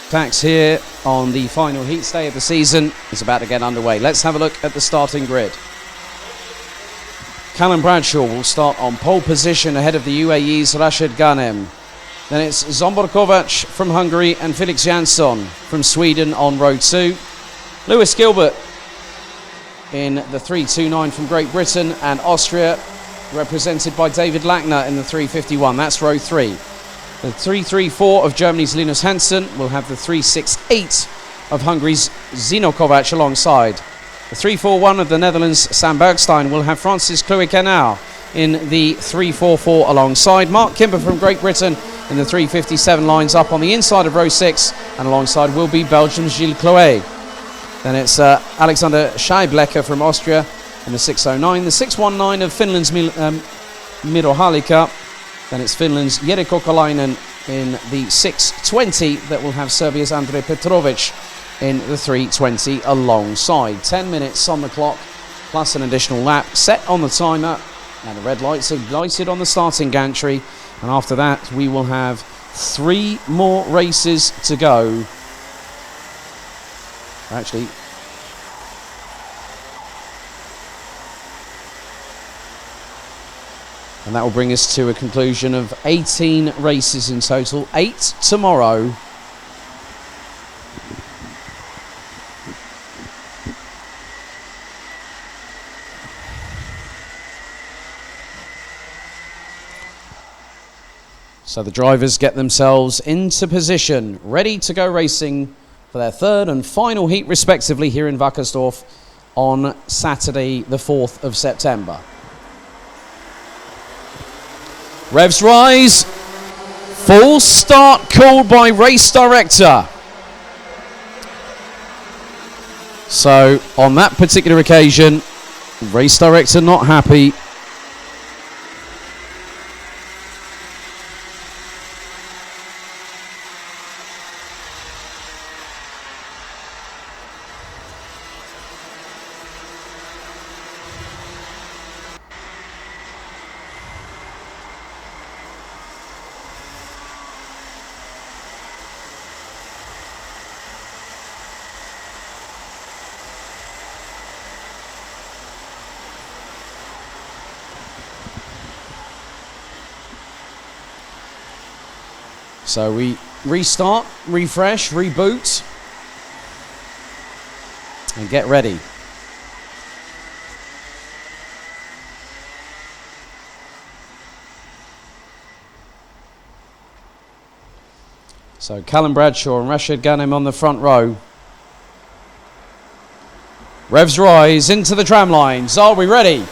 Rotax here on the final heat day of the season is about to get underway. Let's have a look at the starting grid. Callum Bradshaw will start on pole position ahead of the UAE's Rashid Ghanem. Then it's Zsombor Kovac from Hungary and Felix Jansson from Sweden on row 2. Lewis Gilbert in the 329 from Great Britain and Austria, represented by David Lackner in the 351. That's row 3. The 334 of Germany's Linus Hansen will have the 368 of Hungary's Zino Kovac alongside. The 341 of the Netherlands' Sam Bergstein will have Francis Kluikenau in the 344 alongside. Mark Kimber from Great Britain in the 357 lines up on the inside of row 6, and alongside will be Belgium's Gilles Cloet. Then it's Alexander Scheiblecker from Austria in the 609. The 619 of Finland's Miro Halika. Then it's Finland's Jere Kokolainen in the 620 that will have Serbia's Andrej Petrovic in the 320 alongside. 10 minutes on the clock plus an additional lap set on the timer, and the red lights are lighted on the starting gantry, and after that we will have 3 more races to go. Actually, and that will bring us to a conclusion of 18 races in total, 8 tomorrow. So the drivers get themselves into position, ready to go racing for their third and final heat respectively here in Wackersdorf on Saturday the 4th of September. Revs rise, full start called by race director. So on that particular occasion, race director not happy. So we restart, refresh, reboot, and get ready. So Callum Bradshaw and Rashid Ghanem on the front row. Revs rise into the tram lines. Are we ready?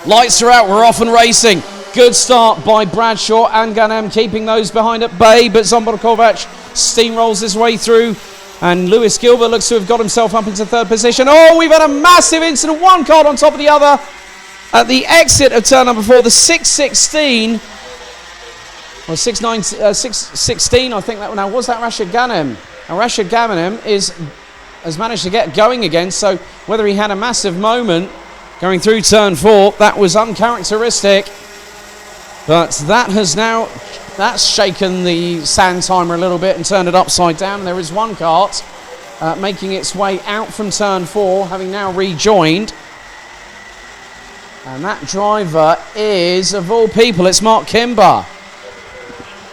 Lights are out, we're off and racing. Good start by Bradshaw and Ghanem, keeping those behind at bay, but Zsombor Kovac steamrolls his way through, and Lewis Gilbert looks to have got himself up into third position. Oh, we've had a massive incident, one car on top of the other at the exit of turn number 4, the 616, or 616, I think that, now was that Rashid Ghanem? And Rashid Ghanem has managed to get going again, so whether he had a massive moment going through turn 4, that was uncharacteristic. But that's shaken the sand timer a little bit and turned it upside down. There is one kart making its way out from turn 4, having now rejoined. And that driver is, of all people, it's Mark Kimber.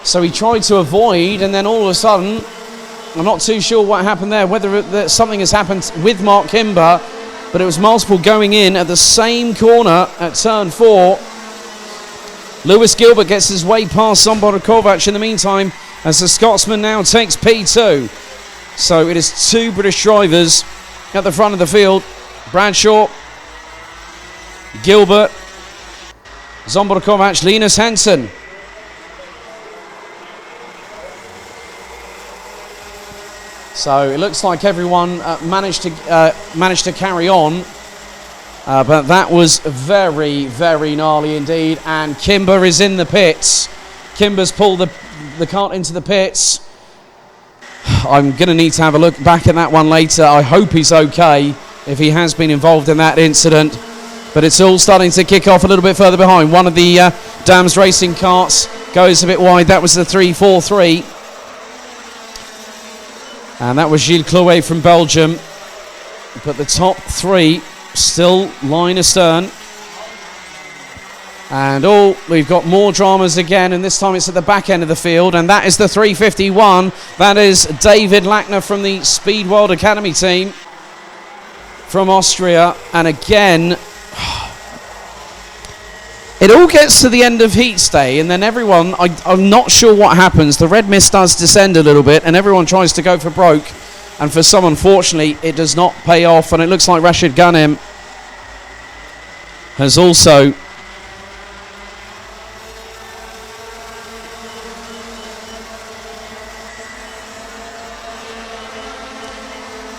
So he tried to avoid, and then all of a sudden, I'm not too sure what happened there, whether something has happened with Mark Kimber, but it was multiple going in at the same corner at turn 4. Lewis Gilbert gets his way past Zsombor Kovac in the meantime, as the Scotsman now takes P2. So it is 2 British drivers at the front of the field. Bradshaw, Gilbert, Zsombor Kovac, Linus Hansen. So it looks like everyone managed to carry on. But that was very, very gnarly indeed. And Kimber is in the pits. Kimber's pulled the cart into the pits. I'm going to need to have a look back at that one later. I hope he's okay if he has been involved in that incident. But it's all starting to kick off a little bit further behind. One of the Dams Racing carts goes a bit wide. That was the 343. And that was Gilles Chloé from Belgium. But the top three still line astern. And we've got more dramas again, and this time it's at the back end of the field, and that is the 351. That is David Lackner from the Speed World Academy team from Austria. And again, it all gets to the end of heat stay, and then everyone, I'm not sure what happens. The red mist does descend a little bit, and everyone tries to go for broke. And for some, unfortunately, it does not pay off, and it looks like Rashid Ghanem has also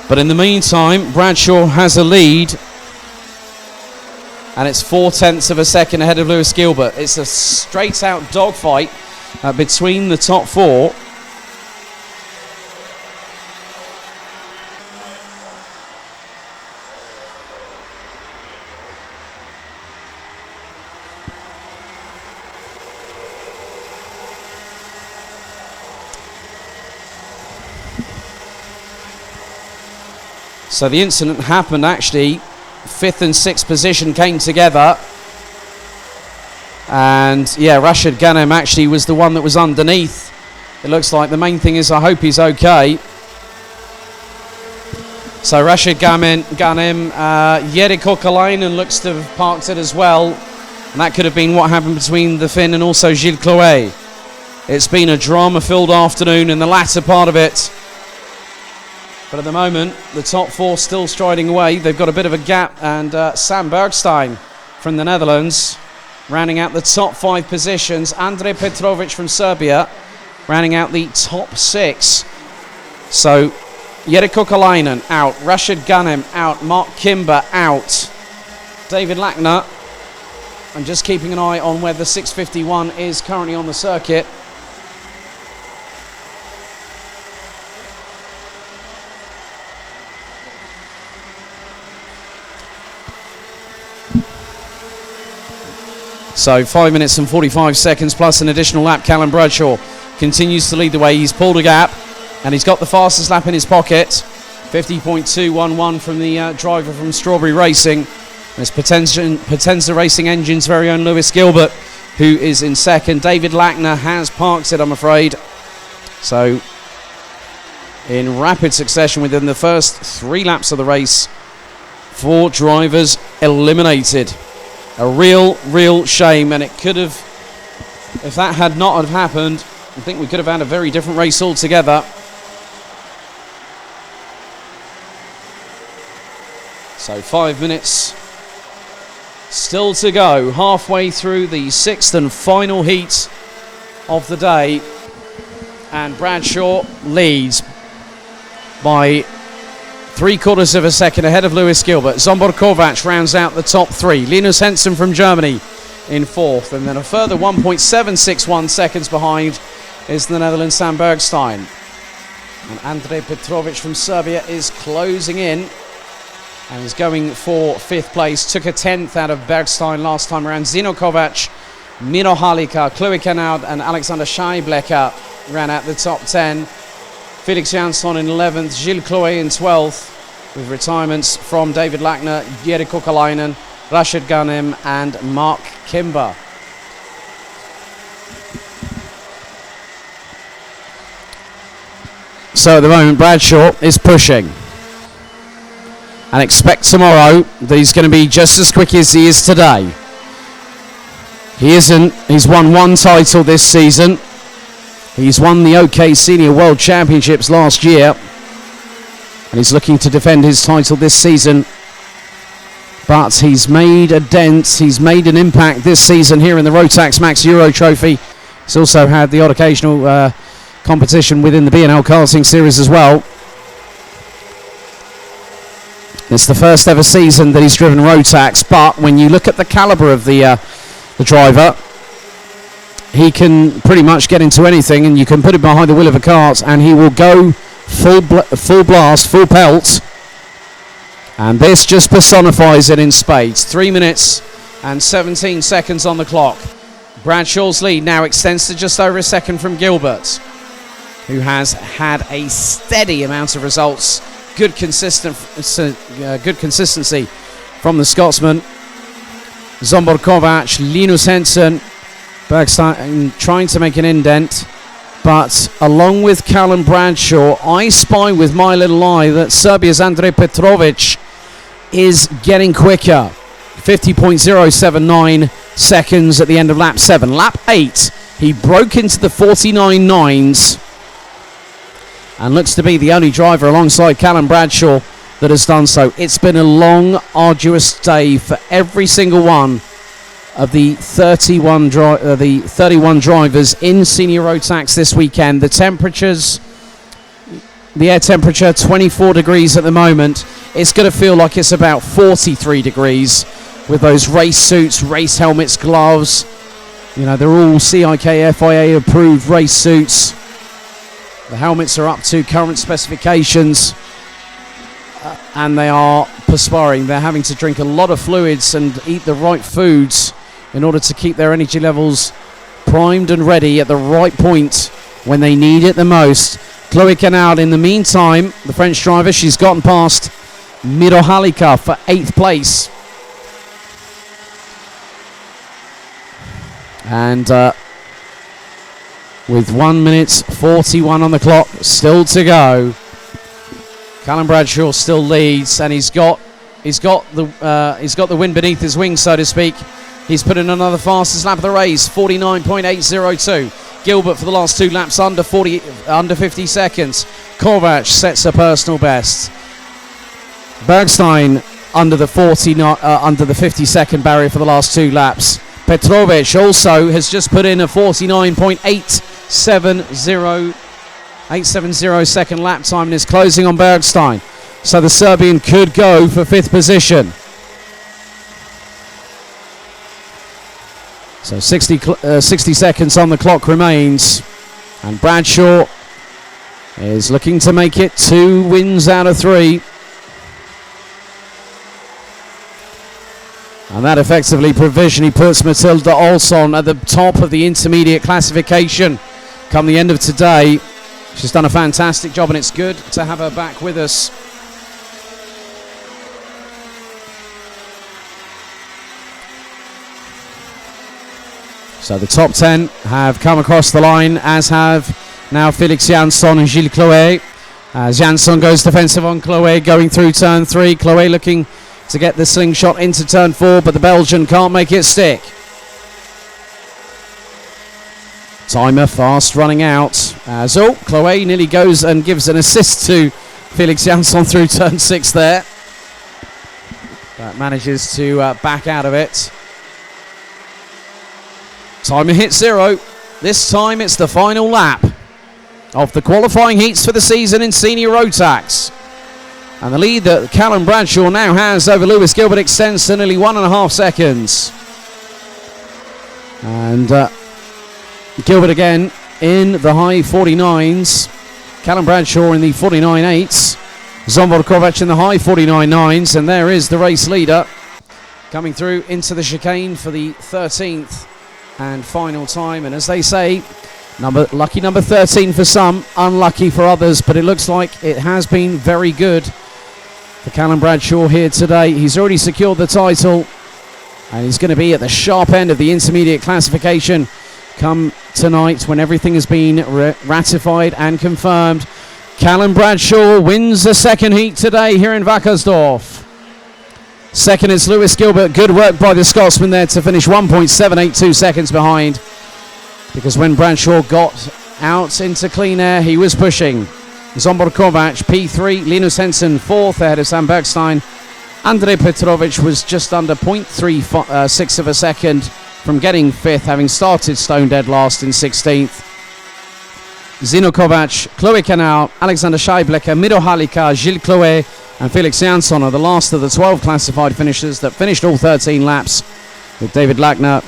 but in the meantime, Bradshaw has a lead, and it's 0.4 of a second ahead of Lewis Gilbert. It's a straight-out dogfight between the top four. So the incident happened actually, 5th and 6th position came together. And yeah, Rashid Ghanem actually was the one that was underneath. It looks like the main thing is I hope he's okay. So Rashid Ghanem, Jere Kokalainen looks to have parked it as well. And that could have been what happened between the Finn and also Gilles Chloé. It's been a drama-filled afternoon in the latter part of it. But at the moment, the top four still striding away. They've got a bit of a gap, and Sam Bergstein from the Netherlands rounding out the top 5 positions. Andrej Petrovic from Serbia rounding out the top 6. So Jere Kokalainen out, Rashid Ghanem out, Mark Kimber out, David Lackner. I'm just keeping an eye on where the 651 is currently on the circuit. So 5 minutes and 45 seconds plus an additional lap. Callum Bradshaw continues to lead the way. He's pulled a gap and he's got the fastest lap in his pocket. 50.211 from the driver from Strawberry Racing. There's Potenza Racing Engine's very own Lewis Gilbert, who is in second. David Lackner has parked it, I'm afraid. So in rapid succession within the first 3 laps of the race, 4 drivers eliminated. A real shame, and it could have, if that had not have happened, I think we could have had a very different race altogether. So 5 minutes still to go, halfway through the 6th and final heat of the day, and Bradshaw leads by 3/4 of a second ahead of Lewis Gilbert. Zsombor Kovac rounds out the top 3. Linus Henson from Germany in 4th, and then a further 1.761 seconds behind is the Netherlands' Sam Bergstein. And Andrej Petrovic from Serbia is closing in and is going for 5th place. Took a 10th out of Bergstein last time around. Zino Kovac, Miro Halika, Chloe Kanaud and Alexander Scheiblecker ran out the top 10. Felix Jansson in 11th, Gilles Chloé in 12th, with retirements from David Lackner, Jere Kokalainen, Rashid Ghanem and Mark Kimber. So at the moment, Bradshaw is pushing. And expect tomorrow that he's going to be just as quick as he is today. He isn't. He's won 1 title this season. He's won the OK Senior World Championships last year, and he's looking to defend his title this season. But he's made a dent, he's made an impact this season here in the Rotax Max Euro Trophy. He's also had the odd occasional competition within the B&L Karting Series as well. It's the first ever season that he's driven Rotax, but when you look at the calibre of the driver, he can pretty much get into anything, and you can put him behind the wheel of a cart and he will go full blast, full pelt. And this just personifies it in spades. 3 minutes and 17 seconds on the clock. Bradshaw's lead now extends to just over a second from Gilbert. who has had a steady amount of results. Good consistency from the Scotsman. Zsombor Kovács, Linus Henson, Bergstein trying to make an indent. But along with Callum Bradshaw, I spy with my little eye that Serbia's Andrej Petrovic is getting quicker. 50.079 seconds at the end of lap 7. Lap 8, he broke into the 49.9s and looks to be the only driver alongside Callum Bradshaw that has done so. It's been a long, arduous day for every single one of the 31 drivers in Senior Rotax this weekend. The air temperature 24 degrees at the moment. It's going to feel like it's about 43 degrees with those race suits, race helmets, gloves. You know, they're all CIK FIA approved race suits. The helmets are up to current specifications. And they are perspiring. They're having to drink a lot of fluids and eat the right foods in order to keep their energy levels primed and ready at the right point when they need it the most. Chloe Canal, in the meantime, the French driver, she's gotten past Mirohalika for 8th place. And with 1 minute 41 on the clock, still to go. Callum Bradshaw still leads, and he's got the wind beneath his wings, so to speak. He's put in another fastest lap of the race, 49.802. Gilbert for the last 2 laps under 50 seconds. Kovács sets a personal best. Bergstein under the 50-second barrier for the last 2 laps. Petrovic also has just put in a 49.870 second lap time and is closing on Bergstein. So the Serbian could go for 5th position. So 60 seconds on the clock remains. And Bradshaw is looking to make it 2 wins out of 3. And that effectively provisionally puts Matilda Olsson at the top of the intermediate classification come the end of today. She's done a fantastic job, and it's good to have her back with us. So the top 10 have come across the line, as have now Felix Jansson and Gilles Chloé. As Jansson goes defensive on Chloé, going through turn 3. Chloé looking to get the slingshot into turn 4, but the Belgian can't make it stick. Timer fast running out. Chloé nearly goes and gives an assist to Felix Jansson through turn 6 there. But manages to back out of it. Timer hit 0. This time it's the final lap of the qualifying heats for the season in Senior Rotax. And the lead that Callum Bradshaw now has over Lewis Gilbert extends to nearly 1.5 seconds. And Gilbert again in the high 49s. Callum Bradshaw in the 49.8s. Zsombor Kovács in the high 49.9s. And there is the race leader coming through into the chicane for the 13th and final time. And as they say, lucky number 13 for some, unlucky for others. But it looks like it has been very good for Callum Bradshaw here today. He's already secured the title, and he's going to be at the sharp end of the intermediate classification come tonight when everything has been ratified and confirmed. Callum Bradshaw wins the second heat today here in Wackersdorf. Second is Lewis Gilbert. Good work by the Scotsman there to finish 1.782 seconds behind, because when Bradshaw got out into clean air, he was pushing. Zsombor Kovács, P3, Linus Henson, 4th ahead of Sam Bergstein. Andrej Petrovic was just under 0.36 of a second from getting 5th, having started stone dead last in 16th. Zino Kovács, Chloe Canal, Alexander Scheiblecker, Mirohalika, Gilles Chloé and Felix Jansson are the last of the 12 classified finishers that finished all 13 laps, with David Lackner,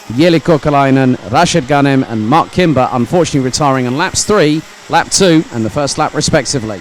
Jeli Kokalainen, Rashid Ghanem and Mark Kimber unfortunately retiring on laps 3, lap 2 and the first lap respectively.